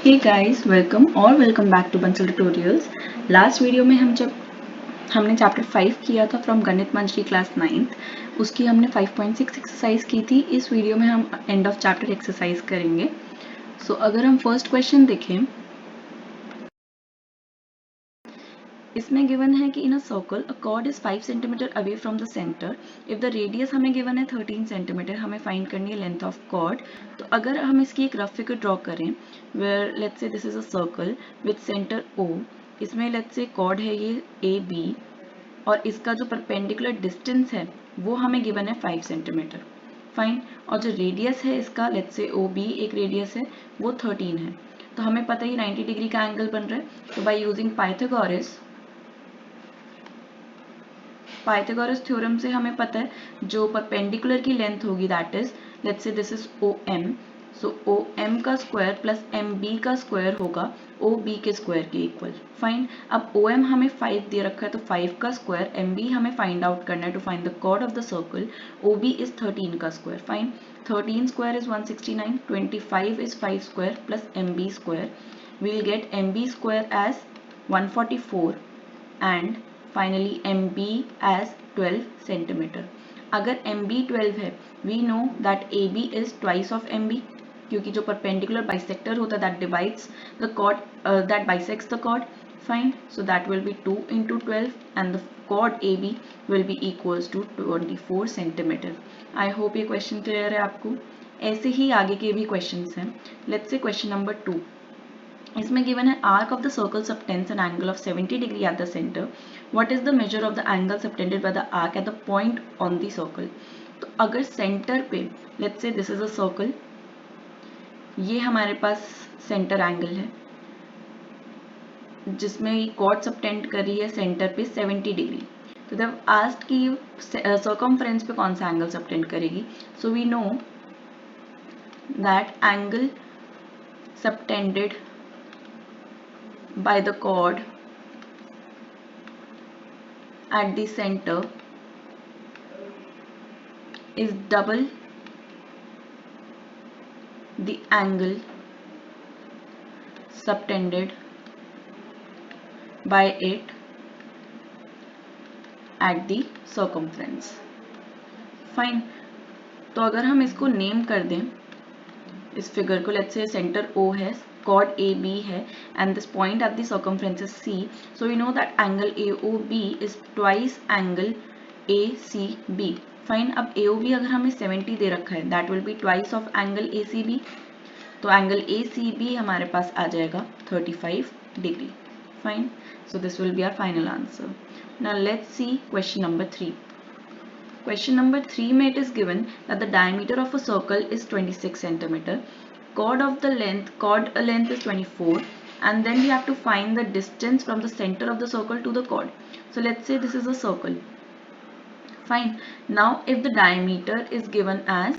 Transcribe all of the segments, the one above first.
Hey guys, welcome back to Bansal Tutorials. Last video में हमने chapter 5 किया था फ्रॉम गणित मंजरी क्लास 9th, उसकी हमने 5.6 एक्सरसाइज की थी। इस वीडियो में हम एंड ऑफ चैप्टर एक्सरसाइज करेंगे। सो अगर हम फर्स्ट क्वेश्चन देखें, इसमें गिवन है कि in a circle a chord is 5 centimetre away from the centre. If the radius हमें गिवन है 13 सेंटीमीटर, हमें फाइंड करनी है लेंथ ऑफ कॉर्ड। तो अगर हम इसकी एक रफ फिगर ड्रॉ करें, where let's say this is a circle with centre O, इसमें लेट्स से कॉर्ड है ये AB और इसका जो परपेंडिकुलर डिस्टेंस है वो हमें गिवन है 5 सेंटीमीटर। फाइन। और जो रेडियस है इसका लेट्स से OB एक रेडियस है वो 13 है। तो हमें पता ही 90 डिग्री का एंगल बन रहा है। तो बाय यूजिंग पाइथागोरस थ्योरम से हमें पता है जो परपेंडिकुलर की लेंथ होगी that is let's say this is OM। So OM का स्क्वायर प्लस MB का स्क्वायर होगा OB के स्क्वायर के इक्वल। फाइन। अब OM हमें 5 दे रखा है तो 5 का स्क्वायर, MB हमें फाइंड आउट करना है to find the chord of the circle, OB is 13 का square. Fine. 13 square is 169, 25 is 5 square plus MB square. We will get MB square as 144 and finally MB as 12 centimeter. अगर MB 12 है, we know that AB is twice of MB, क्योंकि जो perpendicular bisector होता है that divides the chord, that bisects the chord. Fine. So that will be 2 into 12 and the chord AB will be equals to 24 centimeter. I hope ये question clear है आपको। ऐसे ही आगे के भी questions हैं। Let's say question number 2. इसमें given है arc of the circle subtends an angle of 70 degree at the centre. What is the measure of the angle subtended by the arc at the point on the circle. तो अगर centre पे let's say this is a circle, ये हमारे पास centre angle है जिसमें ये cord subtend कर रही है सेंटर पे 70 डिग्री। तो जब आस्क्ड की सर्कमफ्रेंस पे कौन सा एंगल सबटेंड करेगी, so we know that angle subtended by the chord at the center is double the angle subtended by it at the circumference. Fine. तो अगर हम इसको नेम कर दें इस फिगर को, लेट्स से सेंटर O है, chord AB है and this point at the circumference is C, so we know that angle AOB is twice angle ACB. Fine. अब AOB अगर हमें 70 दे रखा है that will be twice of angle ACB, तो angle ACB हमारे पास आ जाएगा 35 degree. Fine. So this will be our final answer. Now let's see question number 3. Question number 3 में it is given that the diameter of a circle is 26 centimeter. Chord length is 24, and then we have to find the distance from the center of the circle to the chord. So let's say this is a circle. Fine. Now if the diameter is given as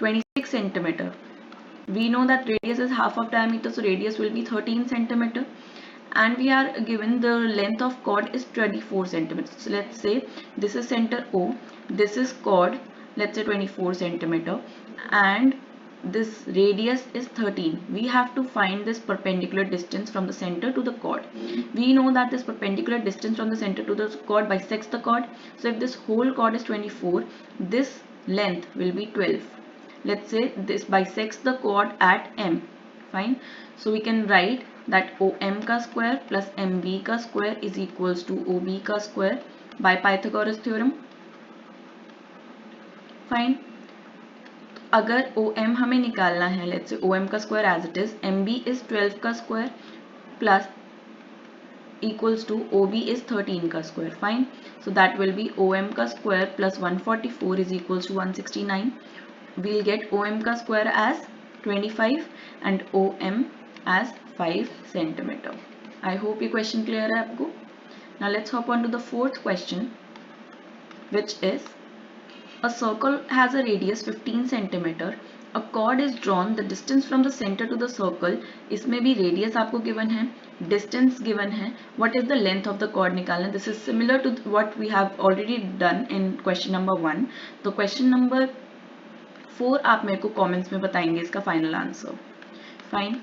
26 centimeter, we know that radius is half of diameter, so radius will be 13 centimeter. And we are given the length of chord is 24 centimeters. So let's say this is center O, this is chord, let's say 24 centimeter, and this radius is 13. We have to find this perpendicular distance from the center to the chord. We know that this perpendicular distance from the center to the chord bisects the chord. So if this whole chord is 24, this length will be 12. Let's say this bisects the chord at M. Fine. So we can write that OM का square plus MB का square is equals to OB का square by Pythagoras theorem. Fine. अगर OM हमें निकालना है, let's say OM का square as it is, MB is 12 का square plus equals to OB is 13 का square. Fine. So that will be OM का square plus 144 is equals to 169. We'll get OM का square as 25 and OM as 5 centimeter. I hope ये question clear है आपको. Now let's hop on to the fourth question, which is a circle has a radius 15 centimeter. A chord is drawn. The distance from the center to the circle. इसमें भी radius आपको given है, distance given है. What is the length of the chord निकालना. This is similar to what we have already done in question number 1. तो question number 4 आप मेरे को कमेंट्स में बताएंगे इसका फाइनल आंसर. फाइन.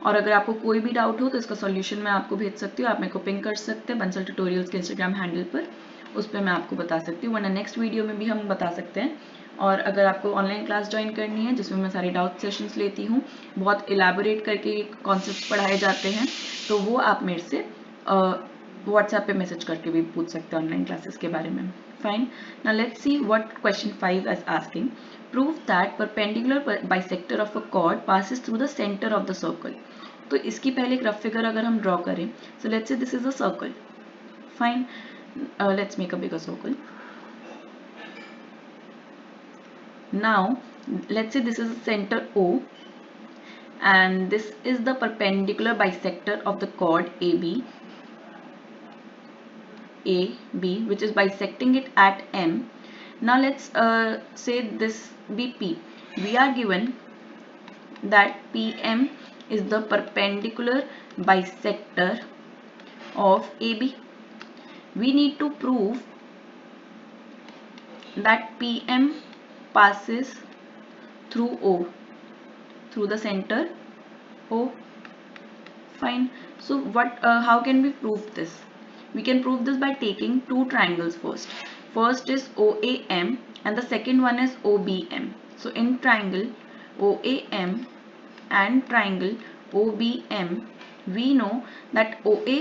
और अगर आपको कोई भी डाउट हो तो इसका सॉल्यूशन मैं आपको भेज सकती हूँ, आप मेरे को पिंग कर सकते हैं बंसल ट्यूटोरियल्स के इंस्टाग्राम हैंडल पर, उस पर मैं आपको बता सकती हूँ, वरना नेक्स्ट वीडियो में भी हम बता सकते हैं। और अगर आपको ऑनलाइन क्लास ज्वाइन करनी है जिसमें मैं सारे डाउट सेशंस लेती हूँ, बहुत इलेबोरेट करके कॉन्सेप्ट पढ़ाए जाते हैं, तो वो आप मेरे से व्हाट्सएप पे मैसेज करके भी पूछ सकते हैं ऑनलाइन क्लासेस के बारे में। Fine, now let's see what question 5 is asking. Prove that perpendicular bisector of a cord passes through the centre of the circle. तो इसकी पहले एक रफ फिगर अगर हम ड्रॉ करें, so let's say this is a circle. Fine, let's make a bigger circle. Now let's say this is the center O and this is the perpendicular bisector of the chord AB which is bisecting it at M. Now let's say this be P. We are given that PM is the perpendicular bisector of AB. We need to prove that PM passes through O, through the center O. Fine. So what? How can we prove this? We can prove this by taking two triangles first. First is OAM and the second one is OBM. So in triangle OAM and triangle OBM, we know that OA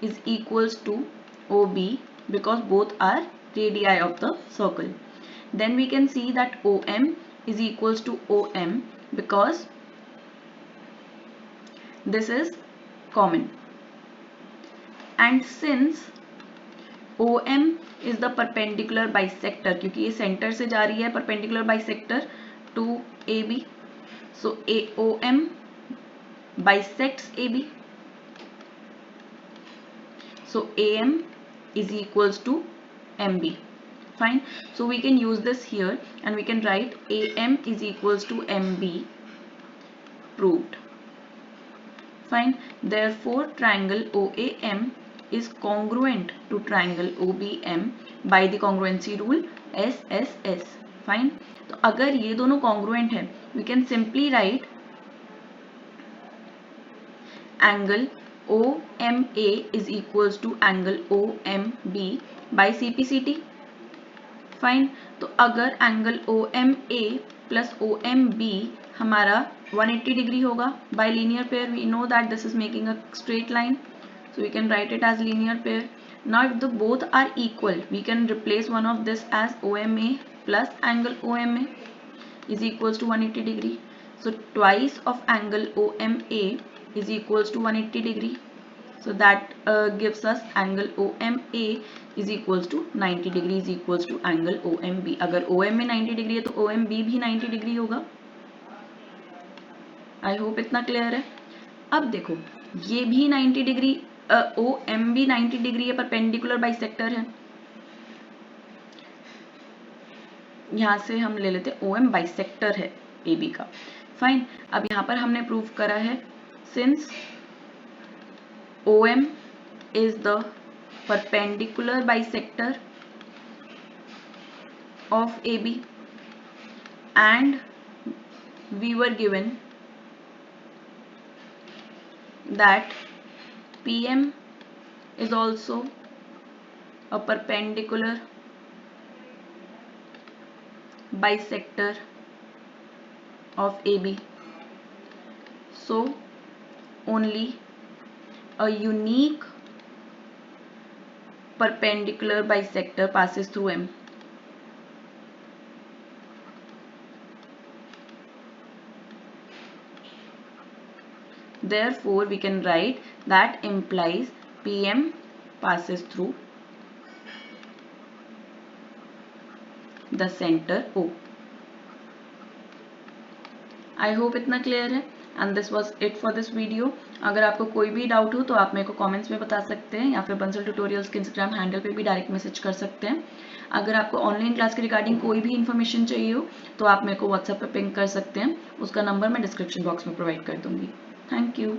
is equals to OB because both are radii of the circle. Then we can see that OM is equals to OM because this is common. And since OM is the perpendicular bisector, क्योंकि ये center से जा रही है perpendicular bisector to AB, so OM bisects AB. So AM is equals to MB. Fine. So we can use this here and we can write AM is equals to MB. Proved. Fine. Therefore triangle OAM is congruent to triangle OBM by the congruency rule SSS. Fine. तो अगर ये दोनों congruent है, we can simply write angle OMA is equals to angle OMB by CPCT. Fine. तो अगर angle OMA plus OMB हमारा 180 degree होगा by linear pair, we know that this is making a straight line, so we can write it as linear pair. Now if the both are equal, we can replace one of this as OMA plus angle OMA is equals to 180 degree. So twice of angle OMA is equals to 180 degree. So that gives us angle OMA is equals to 90 degree is equals to angle OMB. अगर OM में 90 degree है तो OMB भी 90 degree होगा. I hope इतना clear है. अब देखो ये भी 90 डिग्री, OMB 90 डिग्री है, परपेंडिकुलर बाइसेक्टर है. यहाँ से हम ले लेते हैं OM बाइसेक्टर है AB का. फाइन. अब यहाँ पर हमने प्रूव करा है since OM is the perpendicular bisector of AB and we were given that PM is also a perpendicular bisector of AB. So only a unique perpendicular bisector passes through M. Therefore, we can write that implies PM passes through the center O. I hope इतना clear है. And this was it for this video. अगर आपको कोई भी doubt हो तो आप मेरे को कमेंट्स में बता सकते हैं या फिर बंसल ट्यूटोरियल्स के इंस्टाग्राम हैंडल पे भी डायरेक्ट मैसेज कर सकते हैं. अगर आपको ऑनलाइन क्लास के रिगार्डिंग कोई भी इन्फॉर्मेशन चाहिए हो तो आप मेरे को व्हाट्सएप पे पिंग कर सकते हैं. उसका नंबर मैं डिस्क्रिप्शन बॉक्स में प्रोवाइड कर दूंगी. Thank you.